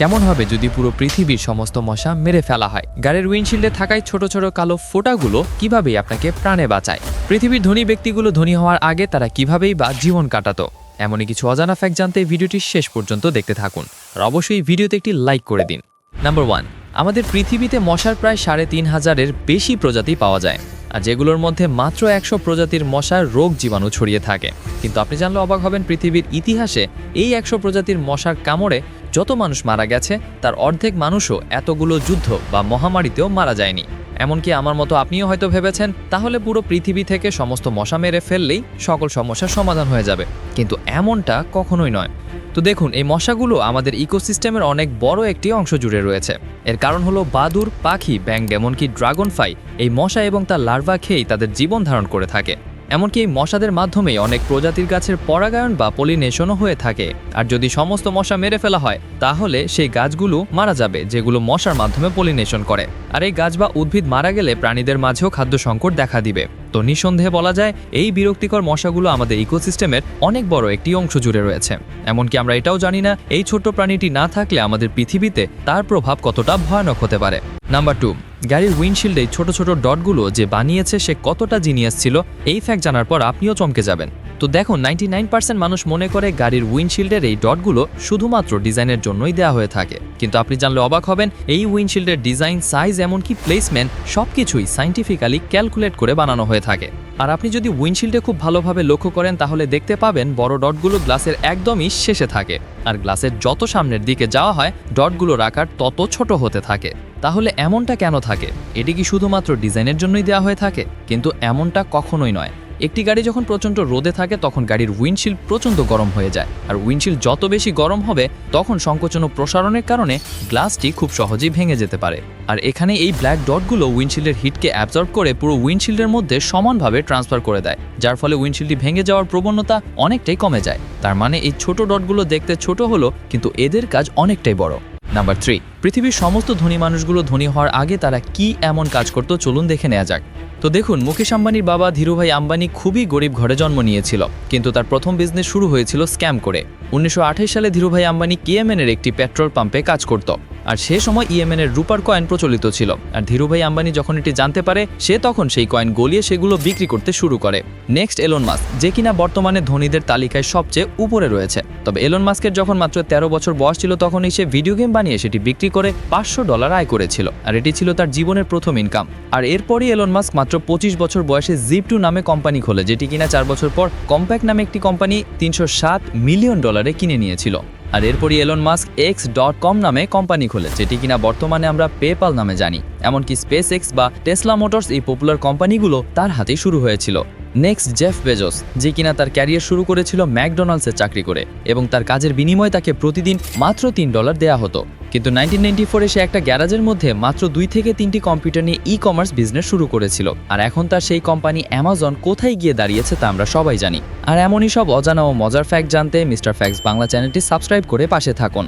কেমন হবে যদি পুরো পৃথিবীর সমস্ত মশা মেরে ফেলা হয়? গাড়ির উইন্ডশিল্ডে থাকায় ছোট ছোট কালো ফোঁটাগুলো কিভাবেই আপনাকে প্রাণে বাঁচায়? পৃথিবীর ধনী ব্যক্তিগুলো ধনী হওয়ার আগে তারা কিভাবেই বা জীবন কাটাতো? এমনই কিছু অজানা ফ্যাক্ট জানতে ভিডিওটি শেষ পর্যন্ত দেখতে থাকুন আর অবশ্যই ভিডিওতে একটি লাইক করে দিন। নাম্বার 1, আমাদের পৃথিবীতে মশার প্রায় ৩,৫০০-এর বেশি প্রজাতি পাওয়া যায়, আর যেগুলোর মধ্যে মাত্র ১০০ প্রজাতির মশার রোগ জীবাণু ছড়িয়ে থাকে। কিন্তু আপনি জানলে অবাক হবেন, পৃথিবীর ইতিহাসে এই ১০০ প্রজাতির মশার কামড়ে যত মানুষ মারা গেছে তার অর্ধেক মানুষও এতগুলো যুদ্ধ বা মহামারীতেও মারা যায়নি। এমনকি আমার মতো আপনিও হয়তো ভেবেছেন তাহলে পুরো পৃথিবী থেকে সমস্ত মশা মেরে ফেললেই সকল সমস্যার সমাধান হয়ে যাবে, কিন্তু এমনটা কখনোই নয়। তো দেখুন, এই মশাগুলো আমাদের ইকোসিস্টেমের অনেক বড় একটি অংশ জুড়ে রয়েছে। এর কারণ হলো বাদুড়, পাখি, ব্যাঙ, এমনকি ড্রাগন ফ্লাই এই মশা এবং তার লার্ভা খেয়েই তাদের জীবন ধারণ করে থাকে। এমনকি এই মশাদের মাধ্যমেই অনেক প্রজাতির গাছের পরাগায়ন বা পলিনেশনও হয়ে থাকে। আর যদি সমস্ত মশা মেরে ফেলা হয় তাহলে সেই গাছগুলো মারা যাবে যেগুলো মশার মাধ্যমে পলিনেশন করে। আর এই গাছ বা উদ্ভিদ মারা গেলে প্রাণীদের মাঝেও খাদ্য সংকট দেখা দিবে। তো নিঃসন্দেহে বলা যায় এই বিরক্তিকর মশাগুলো আমাদের ইকোসিস্টেমের অনেক বড় একটি অংশ জুড়ে রয়েছে। এমনকি আমরা এটাও জানি না এই ছোট্ট প্রাণীটি না থাকলে আমাদের পৃথিবীতে তার প্রভাব কতটা ভয়ানক হতে পারে। নাম্বার 2, গাড়ির উইন্ডশিল্ডে ছোট ছোট ডটগুলো যে বানিয়েছে সে কতটা জিনিয়াস ছিল, এই ফ্যাক্ট জানার পর আপনিও চমকে যাবেন। তো দেখুন, 99% মানুষ মনে করে গাড়ির উইন্ডশিল্ডের এই ডটগুলো শুধুমাত্র ডিজাইনের জন্যই দেওয়া হয়ে থাকে, কিন্তু আপনি জানলে অবাক হবেন এই উইন্ডশিল্ডের ডিজাইন, সাইজ, এমনকি প্লেসমেন্ট সবকিছুই সাইন্টিফিক্যালি ক্যালকুলেট করে বানানো হয়ে থাকে। আর আপনি যদি উইন্ডশিল্ডে খুব ভালোভাবে লক্ষ্য করেন তাহলে দেখতে পাবেন বড় ডটগুলো গ্লাসের একদমই শেষে থাকে, আর গ্লাসের যত সামনের দিকে যাওয়া হয় ডটগুলোর আকার তত ছোট হতে থাকে। তাহলে এমনটা কেন থাকে? এটি কি শুধুমাত্র ডিজাইনের জন্যই দেওয়া হয়ে থাকে? কিন্তু এমনটা কখনোই নয়। একটি গাড়ি যখন প্রচণ্ড রোদে থাকে তখন গাড়ির উইন্ডশিল্ড প্রচণ্ড গরম হয়ে যায়, আর উইন্ডশিল্ড যত বেশি গরম হবে তখন সংকোচন ও প্রসারণের কারণে গ্লাসটি খুব সহজেই ভেঙে যেতে পারে। আর এখানে এই ব্ল্যাক ডটগুলো উইন্ডশিল্ডের হিটকে অ্যাবজর্ব করে পুরো উইন্ডশিল্ডের মধ্যে সমানভাবে ট্রান্সফার করে দেয়, যার ফলে উইন্ডশিল্ডটি ভেঙে যাওয়ার প্রবণতা অনেকটাই কমে যায়। তার মানে এই ছোট ডটগুলো দেখতে ছোট হলো কিন্তু এদের কাজ অনেকটাই বড়। নাম্বার 3, পৃথিবীর সমস্ত ধনী মানুষগুলো ধনী হওয়ার আগে তারা কি এমন কাজ করত চলুন দেখে নেওয়া যাক। তো দেখুন, মুকেশ আম্বানির বাবা ধীরুভাই আম্বানি খুবই গরিব ঘরে জন্ম নিয়েছিল, কিন্তু তার প্রথম বিজনেস শুরু হয়েছিল স্ক্যাম করে। 1928 সালে ধীরুভাই আম্বানি ইয়েমেনের একটি পেট্রোল পাম্পে কাজ করত, আর সে সময় ইয়েমেনের রূপার কয়েন প্রচলিত ছিল। আর ধীরুভাই আম্বানি যখন এটি জানতে পারে সে তখন সেই কয়েন গলিয়ে সেগুলো বিক্রি করতে শুরু করে। নেক্সট এলন মাস্ক, যে কিনা বর্তমানে ধনীদের তালিকায় সবচেয়ে উপরে রয়েছে। তবে এলন মাস্কের যখন মাত্র 13 বছর বয়স ছিল তখনই সে ভিডিও গেম বানিয়ে সেটি বিক্রি করে $500 আয় করেছিল, আর এটি ছিল তার জীবনের প্রথম ইনকাম। আর এরপরই এলন মাস্ক মাত্র 25 বছর বয়সে জিপ2 নামে কোম্পানি খোলে, যেটি কিনা 4 বছর পর কম্প্যাক্ট নামে একটি কোম্পানি $307 মিলিয়ন কিনে নিয়েছিল। আর এরপরই এলন মাস্ক X.com নামে কোম্পানি খোলে, যেটি কিনা বর্তমানে আমরা পেপাল নামে জানি। এমনকি স্পেস এক্স বা টেসলা মোটরস এই পপুলার কোম্পানিগুলো তার হাতেই শুরু হয়েছিল। নেক্সট জেফ বেজোস, যে কিনা তার ক্যারিয়ার শুরু করেছিল ম্যাকডোনাল্ডসে চাকরি করে, এবং তার কাজের বিনিময়ে তাকে প্রতিদিন মাত্র $3 দেয়া হতো। কিন্তু 1994 সে একটা গ্যারাজের মধ্যে মাত্র 2 থেকে 3টি কম্পিউটার নিয়ে ই-কমার্স বিজনেস শুরু করেছিল। আর এখন তার সেই কোম্পানি অ্যামাজন কোথায় গিয়ে দাঁড়িয়েছে তা আমরা সবাই জানি। আর এমনই সব অজানা ও মজার ফ্যাক্ট জানতে মিস্টার ফ্যাক্টস বাংলা চ্যানেলটি সাবস্ক্রাইব করে পাশে থাকুন।